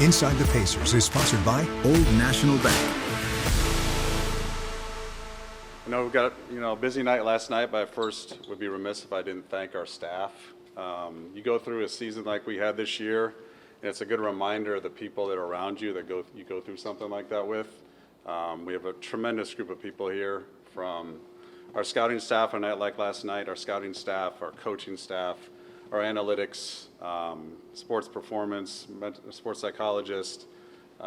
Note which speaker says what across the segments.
Speaker 1: Inside the Pacers is sponsored by Old National Bank.
Speaker 2: I know we've got a busy night last night, but I first would be remiss if I didn't thank our staff. You go through a season like we had this year, and it's a good reminder of the people that are around you that you go through something like that with. We have a tremendous group of people here, from our scouting staff on a night like last night, our scouting staff, our coaching staff, our analytics, sports performance, sports psychologist, PR.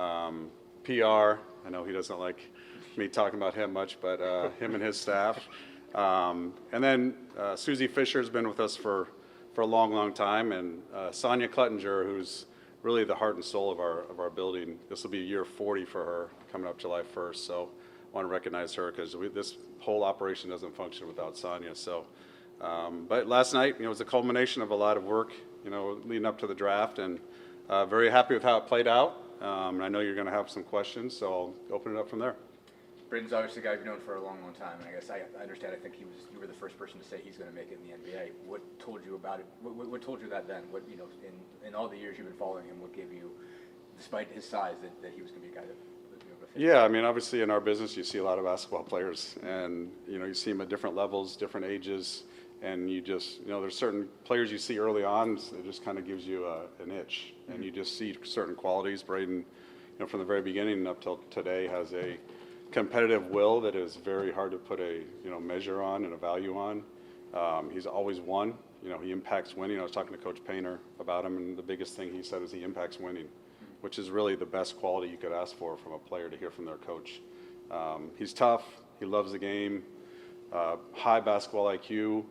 Speaker 2: I know he doesn't like me talking about him much, but him and his staff. And then Susie Fisher's been with us for a long time, and Sonia Cluttinger, who's really the heart and soul of our building. This will be year 40 for her, coming up July 1st. So I want to recognize her because this whole operation doesn't function without Sonia. So, but last night, was a culmination of a lot of work, leading up to the draft, and very happy with how it played out. And I know you're going to have some questions, so I'll open it up from there.
Speaker 3: Braden's obviously a guy you've known for a long time, and I guess I understand. I think you were the first person to say he's going to make it in the NBA. What told you about it? What told you that then? What in all the years you've been following him, what gave you, despite his size, that he was going to be a guy that was going to fit?
Speaker 2: Yeah, I mean, obviously in our business you see a lot of basketball players, and you see them at different levels, different ages, and you just there's certain players you see early on. It just kind of gives you an itch, and you just see certain qualities. Braden, from the very beginning up till today, has a competitive will that is very hard to put a measure on and a value on. He's always won. He impacts winning. I was talking to Coach Painter about him, and the biggest thing he said is he impacts winning, which is really the best quality you could ask for from a player to hear from their coach. He's tough. He loves the game. High basketball IQ.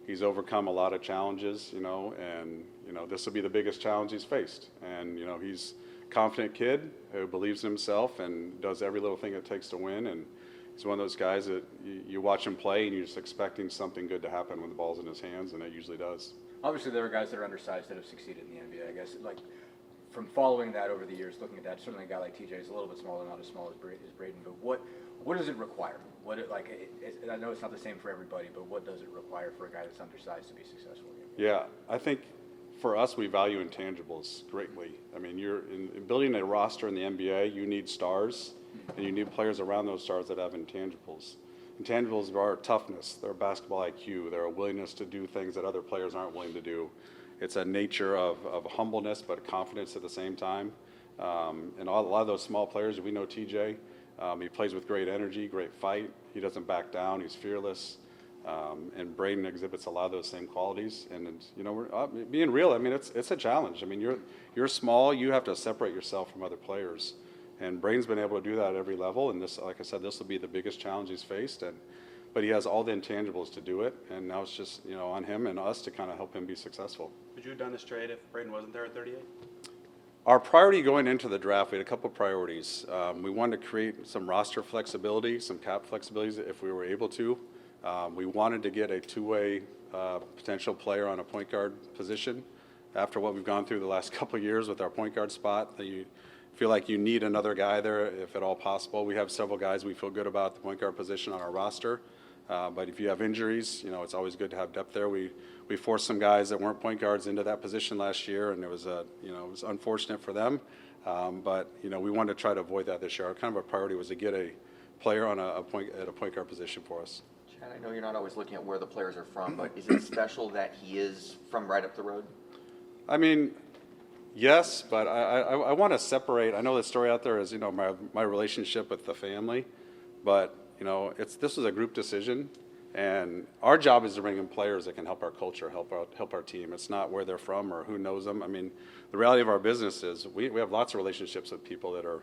Speaker 2: He's overcome a lot of challenges, and this will be the biggest challenge he's faced. And he's confident kid who believes in himself and does every little thing it takes to win. And he's one of those guys that you watch him play and you're just expecting something good to happen when the ball's in his hands, and it usually does.
Speaker 3: Obviously, there are guys that are undersized that have succeeded in the NBA. I guess, from following that over the years, looking at that, certainly a guy like TJ is a little bit smaller, not as small as Braden. But what does it require? I know it's not the same for everybody, but what does it require for a guy that's undersized to be successful in the NBA?
Speaker 2: Yeah, I think for us, we value intangibles greatly. I mean, you're in building a roster in the NBA, you need stars, and you need players around those stars that have intangibles. Intangibles are toughness, their basketball IQ, their willingness to do things that other players aren't willing to do. It's a nature of humbleness, but confidence at the same time. And a lot of those small players, we know TJ, he plays with great energy, great fight. He doesn't back down, he's fearless. And Braden exhibits a lot of those same qualities. And we're being real. I mean, it's a challenge. I mean, you're small. You have to separate yourself from other players. And Braden's been able to do that at every level. And this, like I said, this will be the biggest challenge he's faced. But he has all the intangibles to do it. And now it's just on him and us to kind of help him be successful.
Speaker 4: Would you have done this trade if Braden wasn't there at 38?
Speaker 2: Our priority going into the draft, we had a couple of priorities. We wanted to create some roster flexibility, some cap flexibilities if we were able to. We wanted to get a two-way potential player on a point guard position. After what we've gone through the last couple of years with our point guard spot, that you feel like you need another guy there if at all possible. We have several guys we feel good about the point guard position on our roster. But if you have injuries, it's always good to have depth there. We forced some guys that weren't point guards into that position last year, and it was it was unfortunate for them. But we wanted to try to avoid that this year. Our kind of a priority was to get a player on a point guard position for us.
Speaker 5: Chad, I know you're not always looking at where the players are from, but is it special that he is from right up the road? I
Speaker 2: mean, yes, but I want to separate. I know the story out there is my relationship with the family, but this was a group decision, and our job is to bring in players that can help our culture, help our team. It's not where they're from or who knows them. I mean, the reality of our business is we have lots of relationships with people that are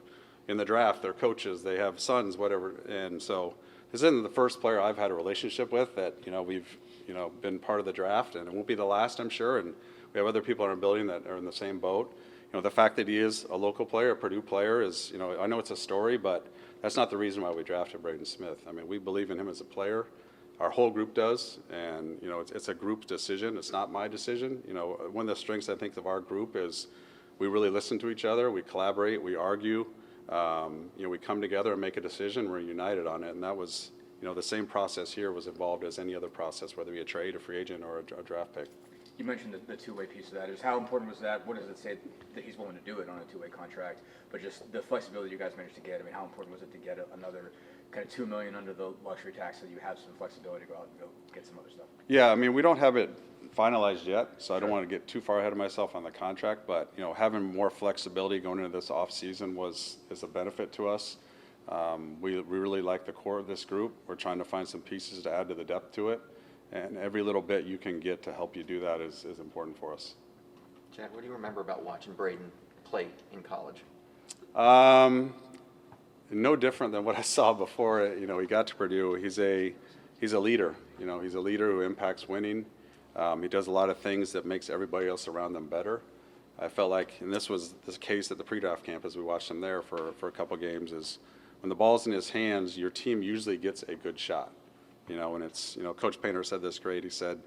Speaker 2: in the draft. They're coaches, they have sons, whatever, and so. This isn't the first player I've had a relationship with that we've been part of the draft, and it won't be the last, I'm sure. And we have other people in our building that are in the same boat. The fact that he is a local player, a Purdue player, is I know it's a story, but that's not the reason why we drafted Braden Smith. I mean, we believe in him as a player. Our whole group does, and it's a group decision. It's not my decision. One of the strengths I think of our group is we really listen to each other. We collaborate. We argue. We come together and make a decision. We're united on it, and that was, the same process here was involved as any other process, whether it be a trade, a free agent, or a draft pick.
Speaker 3: You mentioned the two-way piece of that. Is how important was that? What does it say that he's willing to do it on a two-way contract? But just the flexibility you guys managed to get. I mean, how important was it to get another kind of $2 million under the luxury tax so you have some flexibility to go out and go get some other stuff?
Speaker 2: Yeah, I mean, we don't have it finalized yet, so I don't want to get too far ahead of myself on the contract, but, having more flexibility going into this offseason is a benefit to us. We really like the core of this group. We're trying to find some pieces to add to the depth to it, and every little bit you can get to help you do that is important for us.
Speaker 5: Chad, what do you remember about watching Braden play in college?
Speaker 2: No different than what I saw before, he got to Purdue. He's a leader, he's a leader who impacts winning. He does a lot of things that makes everybody else around them better. I felt like, and this was the case at the pre-draft camp as we watched him there for a couple games, is when the ball's in his hands, your team usually gets a good shot. And it's, Coach Painter said this great. He said,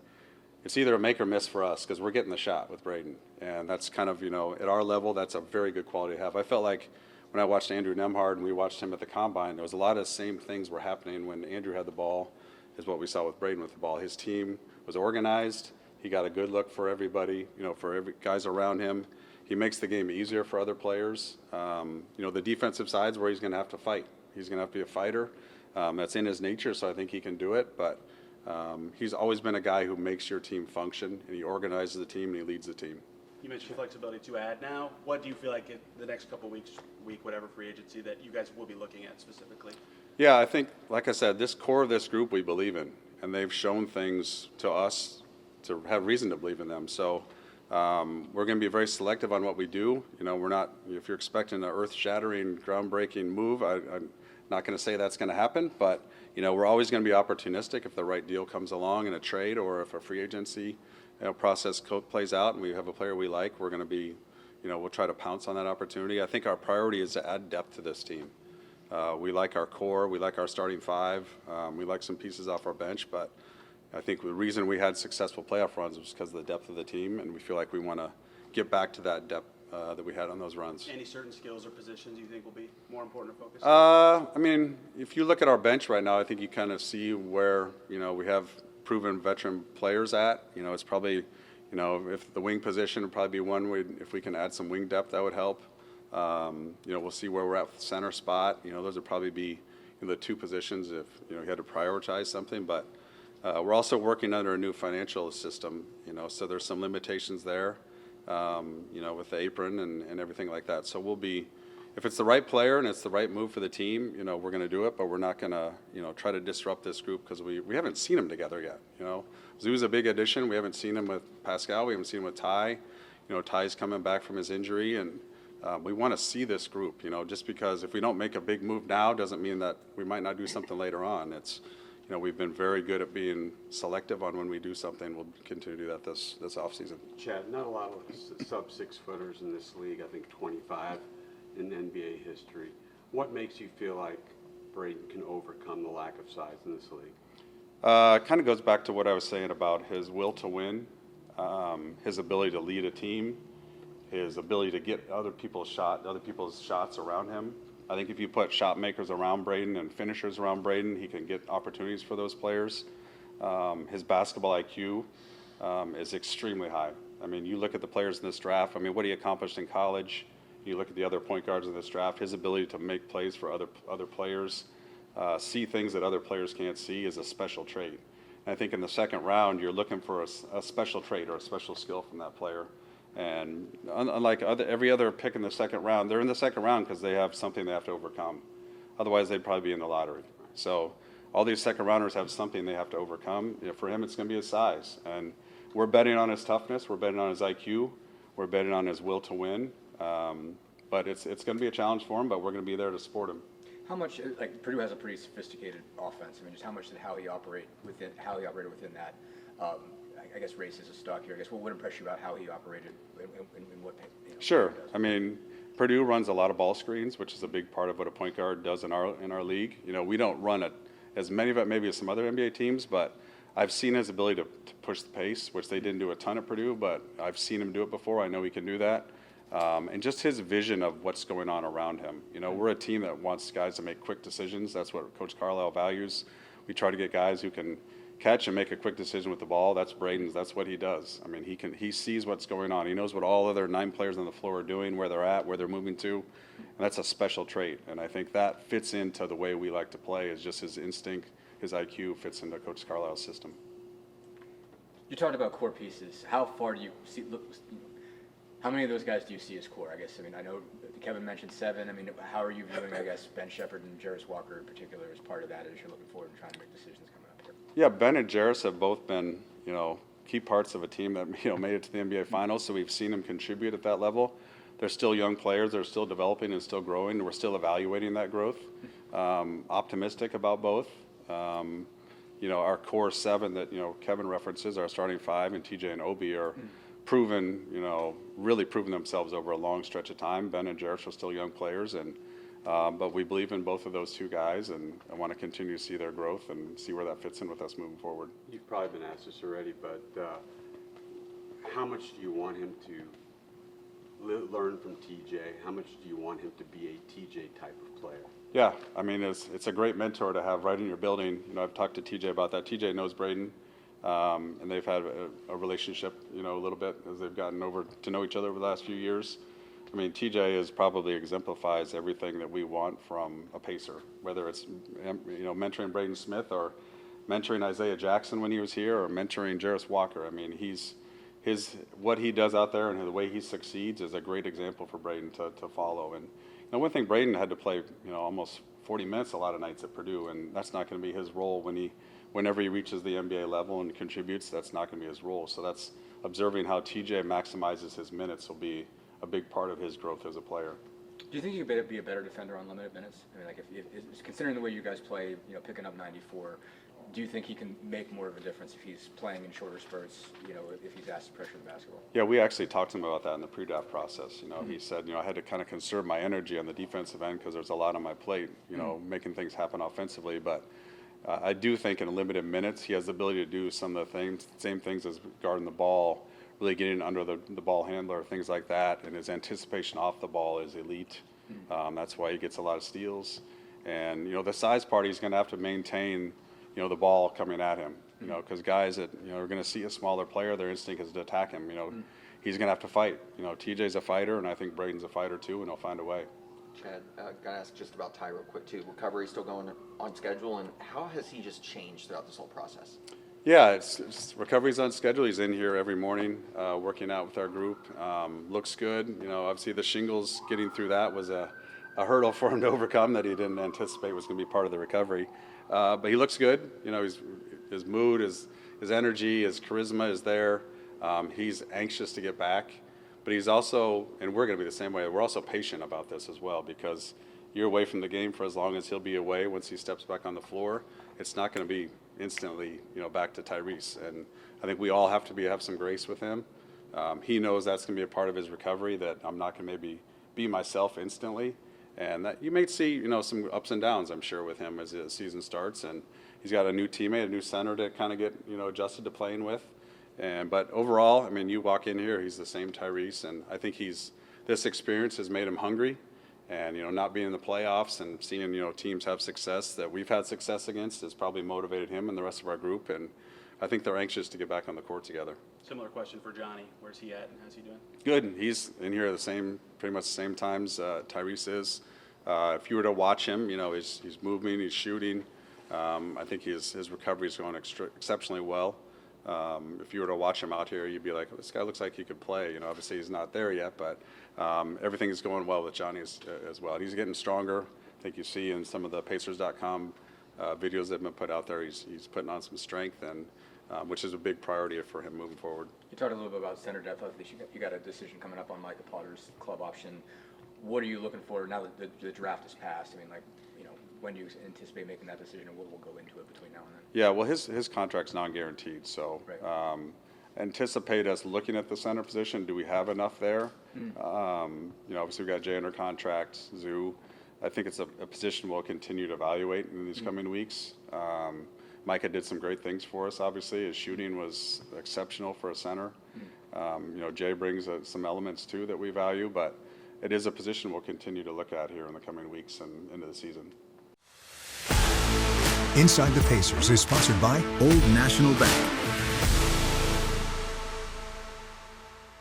Speaker 2: it's either a make or miss for us because we're getting the shot with Braden. And that's kind of, at our level, that's a very good quality to have. I felt like when I watched Andrew Nemhard and we watched him at the Combine, there was a lot of the same things were happening when Andrew had the ball is what we saw with Braden with the ball. His team was organized. He got a good look for everybody, for every guys around him. He makes the game easier for other players. The defensive side's where he's going to have to fight. He's going to have to be a fighter. That's in his nature, so I think he can do it. But he's always been a guy who makes your team function, and he organizes the team, and he leads the team.
Speaker 4: You mentioned flexibility to add now. What do you feel like in the next couple weeks, whatever free agency, that you guys will be looking at specifically?
Speaker 2: Yeah, I think, like I said, this core of this group we believe in, and they've shown things to us to have reason to believe in them. So we're going to be very selective on what we do. We're not, if you're expecting an earth-shattering, groundbreaking move, I'm not going to say that's going to happen, but, we're always going to be opportunistic if the right deal comes along in a trade or if a free agency process plays out and we have a player we like, we're going to be, we'll try to pounce on that opportunity. I think our priority is to add depth to this team. We like our core, we like our starting five, we like some pieces off our bench, but I think the reason we had successful playoff runs was because of the depth of the team, and we feel like we want to get back to that depth that we had on those runs.
Speaker 4: Any certain skills or positions you think will be more important to focus?
Speaker 2: I mean, if you look at our bench right now, I think you kind of see where, we have proven veteran players at. It's probably, if the wing position would probably be one, if we can add some wing depth, that would help. We'll see where we're at with the center spot. Those would probably be the two positions if, you had to prioritize something, but we're also working under a new financial system, so there's some limitations there, with the apron and everything like that. So we'll be, if it's the right player and it's the right move for the team, we're going to do it, but we're not going to, try to disrupt this group because we haven't seen them together yet. Zoo's a big addition. We haven't seen him with Pascal. We haven't seen him with Ty. Ty's coming back from his injury, and we want to see this group, just because if we don't make a big move now doesn't mean that we might not do something later on. It's, we've been very good at being selective on when we do something. We'll continue to do that this offseason.
Speaker 6: Chad, not a lot of sub-6-footers in this league. I think 25 in NBA history. What makes you feel like Braden can overcome the lack of size in this league?
Speaker 2: It kind of goes back to what I was saying about his will to win, his ability to lead a team, his ability to get other people's shots around him. I think if you put shot makers around Braden and finishers around Braden, he can get opportunities for those players. His basketball IQ is extremely high. I mean, you look at the players in this draft, what he accomplished in college, you look at the other point guards in this draft, his ability to make plays for other players, see things that other players can't see is a special trait. And I think in the second round, you're looking for a special trait or a special skill from that player. And unlike every other pick in the second round, they're in the second round because they have something they have to overcome. Otherwise, they'd probably be in the lottery. So all these second rounders have something they have to overcome. For him, it's going to be his size. And we're betting on his toughness. We're betting on his IQ. We're betting on his will to win. But it's going to be a challenge for him, but we're going to be there to support him.
Speaker 3: How much, Purdue has a pretty sophisticated offense. Just how much did how he operated within that, I guess race is a stock here. I guess what would impress you about how he operated in what
Speaker 2: Sure. Purdue runs a lot of ball screens, which is a big part of what a point guard does in our league. We don't run as many of it maybe as some other NBA teams, but I've seen his ability to push the pace, which they didn't do a ton at Purdue, but I've seen him do it before. I know he can do that. And just his vision of what's going on around him. We're a team that wants guys to make quick decisions. That's what Coach Carlisle values. We try to get guys who can, catch and make a quick decision with the ball, that's Braden's. That's what he does. I mean, he sees what's going on. He knows what all other 9 players on the floor are doing, where they're at, where they're moving to, and that's a special trait. And I think that fits into the way we like to play. Is just his instinct, his IQ fits into Coach Carlisle's system.
Speaker 3: You talked about core pieces. How far do you see? How many of those guys do you see as core? I guess. I mean, I know Kevin mentioned 7. I mean, how are you viewing, I guess, Ben Shepherd and Jarris Walker in particular as part of that as you're looking forward and trying to make decisions coming up here?
Speaker 2: Yeah, Ben and Jarris have both been, key parts of a team that, made it to the NBA Finals. So we've seen them contribute at that level. They're still young players. They're still developing and still growing. And we're still evaluating that growth. Optimistic about both. Our core 7 that, Kevin references, our starting 5, and TJ and Obi are proven, really proven themselves over a long stretch of time. Ben and Jarris are still young players, but we believe in both of those 2 guys, and I want to continue to see their growth and see where that fits in with us moving forward.
Speaker 6: You've probably been asked this already, but how much do you want him to learn from TJ? How much do you want him to be a TJ type of player?
Speaker 2: Yeah, I mean, it's a great mentor to have right in your building. I've talked to TJ about that. TJ knows Braden, and they've had a relationship, a little bit as they've gotten over to know each other over the last few years. I mean, TJ probably exemplifies everything that we want from a Pacer, whether it's, mentoring Braden Smith or mentoring Isaiah Jackson when he was here or mentoring Jarris Walker. I mean, what he does out there and the way he succeeds is a great example for Braden to follow. And one thing, Braden had to play, almost 40 minutes a lot of nights at Purdue, and that's not going to be his role whenever he reaches the NBA level and contributes. That's not going to be his role. So that's observing how TJ maximizes his minutes will be a big part of his growth as a player.
Speaker 3: Do you think you could be a better defender on limited minutes? I mean, like if considering the way you guys play, picking up 94, do you think he can make more of a difference if he's playing in shorter spurts, if he's asked to pressure the basketball?
Speaker 2: Yeah, we actually talked to him about that in the pre-draft process. He said, I had to kind of conserve my energy on the defensive end because there's a lot on my plate, making things happen offensively. But I do think in limited minutes, he has the ability to do some of the same things as guarding the ball, really getting under the ball handler, things like that. And his anticipation off the ball is elite. That's why he gets a lot of steals. And, the size part, he's going to have to maintain the ball coming at him, because guys that, are going to see a smaller player, their instinct is to attack him. He's going to have to fight. TJ's a fighter, and I think Braden's a fighter too, and he'll find a way.
Speaker 5: Chad, got to ask just about Ty real quick too. Recovery still going on schedule, and how has he just changed throughout this whole process? Yeah,
Speaker 2: it's recovery's on schedule. He's in here every morning, working out with our group. Looks good. Obviously the shingles, getting through that was a hurdle for him to overcome that he didn't anticipate was going to be part of the recovery. But he looks good. His mood, his energy, his charisma is there. He's anxious to get back. But he's also, and we're going to be the same way, we're also patient about this as well, because you're away from the game for as long as he'll be away. Once he steps back on the floor, it's not going to be instantly, back to Tyrese. And I think we all have to have some grace with him. He knows that's going to be a part of his recovery, that I'm not going to maybe be myself instantly. And that you may see, some ups and downs, I'm sure, with him as the season starts. And he's got a new teammate, a new center to kind of get, adjusted to playing with. But overall, I mean, you walk in here, he's the same Tyrese. And I think this experience has made him hungry. And, not being in the playoffs and seeing, teams have success that we've had success against has probably motivated him and the rest of our group. And I think they're anxious to get back on the court together.
Speaker 4: Similar question for Johnny. Where's he at and how's he doing?
Speaker 2: Good. He's in here pretty much the same times Tyrese is. If you were to watch him, he's moving, he's shooting. I think his recovery is going exceptionally well. If you were to watch him out here, you'd be like, this guy looks like he could play. Obviously he's not there yet, but everything is going well with Johnny as well. He's getting stronger. I think you see in some of the Pacers.com videos that have been put out there, he's putting on some strength, and which is a big priority for him moving forward.
Speaker 3: You talked a little bit about center depth. You got a decision coming up on Micah Potter's club option. What are you looking for now that the draft is passed? I mean, when do you anticipate making that decision, and what will go into it between now and then? Yeah, well, his contract's non-guaranteed, so right.
Speaker 2: Anticipate us looking at the center position. Do we have enough there? Obviously we've got Jay under contract, Zoo. I think it's a position we'll continue to evaluate in these coming weeks. Micah did some great things for us, obviously. His shooting was exceptional for a center. Jay brings some elements too that we value, but it is a position we'll continue to look at here in the coming weeks and into the season.
Speaker 1: Inside the Pacers is sponsored by Old National Bank.